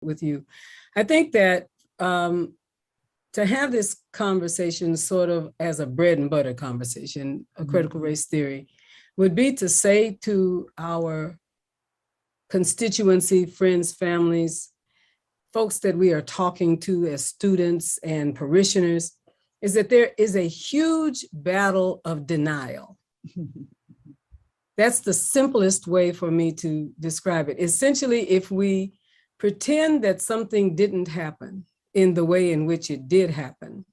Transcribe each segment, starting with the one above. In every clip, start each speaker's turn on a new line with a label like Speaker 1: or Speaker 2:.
Speaker 1: with you. I think that to have this conversation sort of as a bread and butter conversation, a critical race theory, would be to say to our constituency, friends, families, folks that we are talking to as students and parishioners, is that there is a huge battle of denial. That's the simplest way for me to describe it. Essentially, if we pretend that something didn't happen in the way in which it did happen,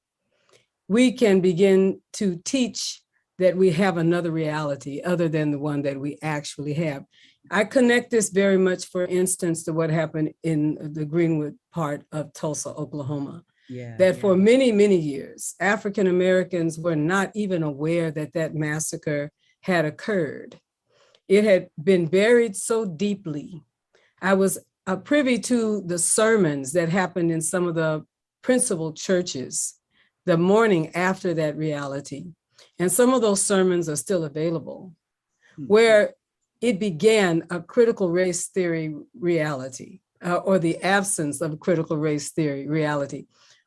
Speaker 1: we can begin to teach that we have another reality other than the one that we actually have. I connect this very much, for instance, to what happened in the Greenwood part of Tulsa, Oklahoma. That for many, many years, African Americans were not even aware that that massacre had occurred. It had been buried so deeply. I was privy to the sermons that happened in some of the principal churches the morning after that reality. And some of those sermons are still available, where it began a critical race theory reality, or the absence of critical race theory reality,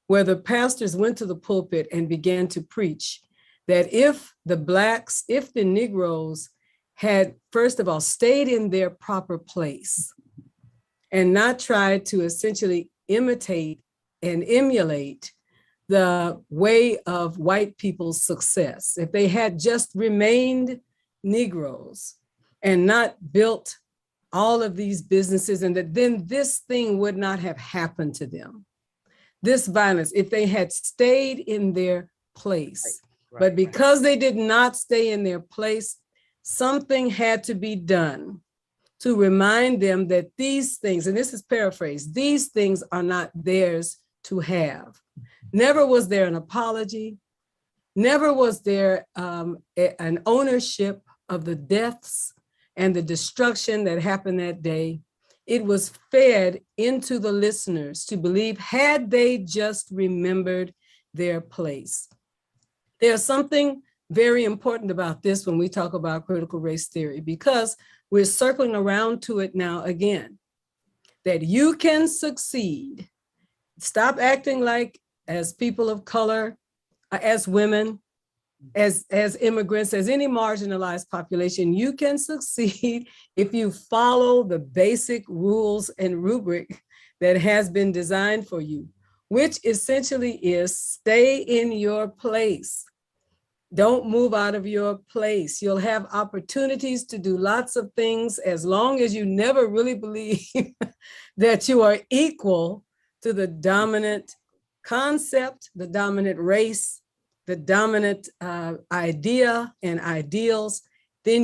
Speaker 1: where the pastors went to the pulpit and began to preach that if the Blacks, if the Negroes had, first of all, stayed in their proper place and not tried to essentially imitate and emulate the way of white people's success, if they had just remained Negroes and not built all of these businesses, and that then this thing would not have happened to them. This violence, if they had stayed in their place. But because they did not stay in their place, something had to be done to remind them that these things, and this is paraphrased, these things are not theirs to have. Never was there an apology. Never was there an ownership of the deaths and the destruction that happened that day. It was fed into the listeners to believe, had they just remembered their place. There's something very important about this when we talk about critical race theory, because we're circling around to it now again, that you can succeed. Stop acting like, as people of color, as women, as immigrants, as any marginalized population, you can succeed if you follow the basic rules and rubric that has been designed for you, which essentially is stay in your place. Don't move out of your place. You'll have opportunities to do lots of things as long as you never really believe that you are equal to the dominant concept, the dominant race, the dominant idea and ideals. Then